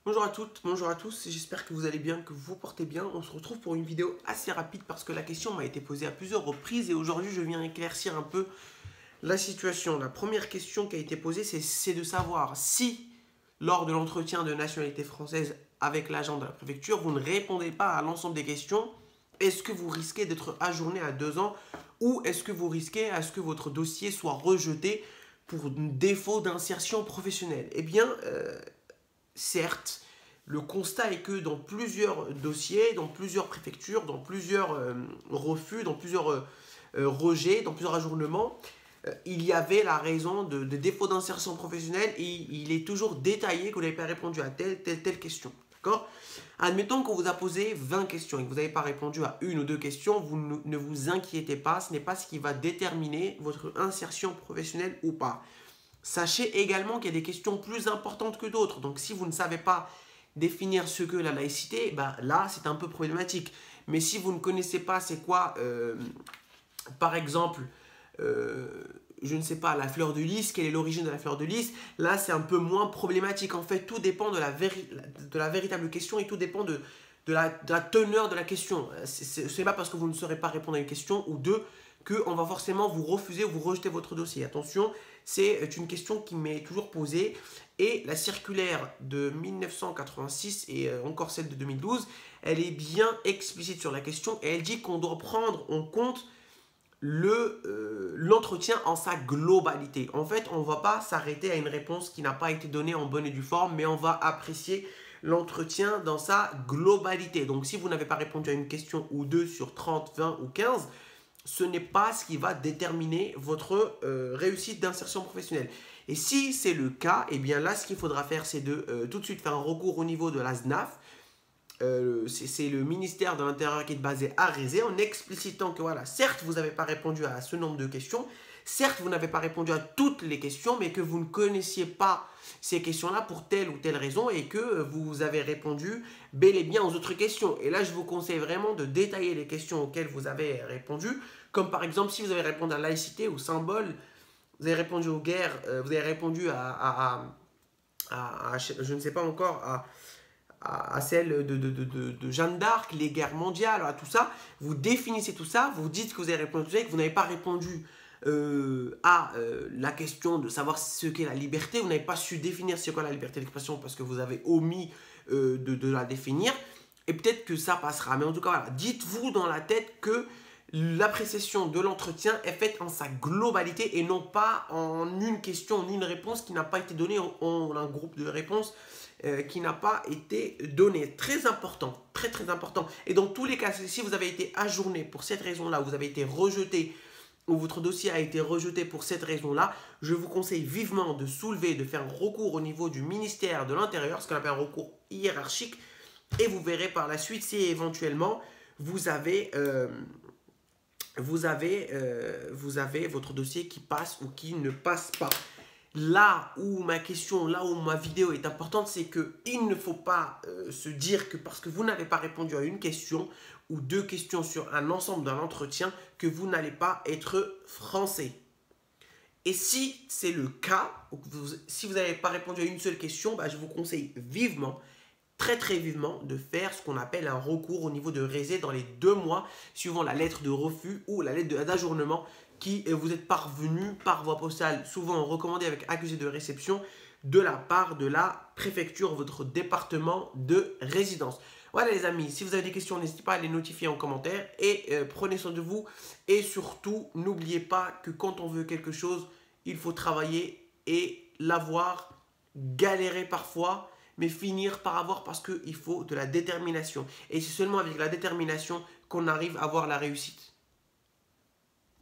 Bonjour à toutes, bonjour à tous, j'espère que vous allez bien, que vous vous portez bien. On se retrouve pour une vidéo assez rapide parce que la question m'a été posée à plusieurs reprises et aujourd'hui je viens éclaircir un peu la situation. La première question qui a été posée, c'est de savoir si, lors de l'entretien de nationalité française avec l'agent de la préfecture, vous ne répondez pas à l'ensemble des questions, est-ce que vous risquez d'être ajourné à 2 ans ou est-ce que vous risquez à ce que votre dossier soit rejeté pour défaut d'insertion professionnelle? Eh bien, certes, le constat est que dans plusieurs dossiers, dans plusieurs préfectures, dans plusieurs refus, dans plusieurs rejets, dans plusieurs ajournements, il y avait la raison de défaut d'insertion professionnelle et il est toujours détaillé que vous n'avez pas répondu à telle question. D'accord? Admettons qu'on vous a posé 20 questions et que vous n'avez pas répondu à une ou deux questions, ne vous inquiétez pas, ce n'est pas ce qui va déterminer votre insertion professionnelle ou pas. Sachez également qu'il y a des questions plus importantes que d'autres. Donc si vous ne savez pas définir ce que la laïcité, bah, là c'est un peu problématique. Mais si vous ne connaissez pas c'est quoi, par exemple, je ne sais pas, la fleur de lys, quelle est l'origine de la fleur de lys, là c'est un peu moins problématique. En fait, tout dépend de la véritable question et tout dépend de la teneur de la question. Ce n'est pas parce que vous ne saurez pas répondre à une question ou deux qu'on va forcément vous refuser ou vous rejeter votre dossier. Attention, c'est une question qui m'est toujours posée et la circulaire de 1986 et encore celle de 2012, elle est bien explicite sur la question et elle dit qu'on doit prendre en compte l'entretien en sa globalité. En fait, on ne va pas s'arrêter à une réponse qui n'a pas été donnée en bonne et due forme, mais on va apprécier l'entretien dans sa globalité. Donc, si vous n'avez pas répondu à une question ou deux sur 30, 20 ou 15, ce n'est pas ce qui va déterminer votre réussite d'insertion professionnelle. Et si c'est le cas, eh bien là, ce qu'il faudra faire, c'est de tout de suite faire un recours au niveau de la SNAF. C'est le ministère de l'Intérieur qui est basé à Rezé, en explicitant que voilà, certes, vous n'avez pas répondu à ce nombre de questions, certes, vous n'avez pas répondu à toutes les questions, mais que vous ne connaissiez pas ces questions-là pour telle ou telle raison et que vous avez répondu bel et bien aux autres questions. Et là, je vous conseille vraiment de détailler les questions auxquelles vous avez répondu, comme par exemple si vous avez répondu à laïcité ou symbole, vous avez répondu aux guerres, vous avez répondu je ne sais pas encore, à celle de Jeanne d'Arc, les guerres mondiales, à tout ça. Vous définissez tout ça, vous dites que vous avez répondu à tout ça et que vous n'avez pas répondu à la question de savoir ce qu'est la liberté. Vous n'avez pas su définir ce qu'est la liberté d'expression parce que vous avez omis de la définir. Et peut-être que ça passera. Mais en tout cas, voilà, dites-vous dans la tête que l'appréciation de l'entretien est faite en sa globalité et non pas en une question, en une réponse qui n'a pas été donnée, en un groupe de réponses qui n'a pas été donné. Très important, très très important. Et dans tous les cas, si vous avez été ajourné pour cette raison-là, vous avez été rejeté, ou votre dossier a été rejeté pour cette raison-là, je vous conseille vivement de soulever, de faire un recours au niveau du ministère de l'Intérieur, ce qu'on appelle un recours hiérarchique, et vous verrez par la suite si éventuellement vous avez votre dossier qui passe ou qui ne passe pas. Là où ma question, là où ma vidéo est importante, c'est qu'il ne faut pas se dire que parce que vous n'avez pas répondu à une question ou deux questions sur un ensemble d'un entretien, que vous n'allez pas être français. Et si c'est le cas, si vous n'avez pas répondu à une seule question, bah, je vous conseille vivement, très très vivement, de faire ce qu'on appelle un recours au niveau de Rezé dans les 2 mois, suivant la lettre de refus ou la lettre d'ajournement qui vous êtes parvenu par voie postale, souvent recommandé avec accusé de réception, de la part de la préfecture, votre département de résidence. Voilà les amis, si vous avez des questions, n'hésitez pas à les notifier en commentaire et prenez soin de vous. Et surtout, n'oubliez pas que quand on veut quelque chose, il faut travailler et l'avoir, galérer parfois, mais finir par avoir parce qu'il faut de la détermination. Et c'est seulement avec la détermination qu'on arrive à avoir la réussite.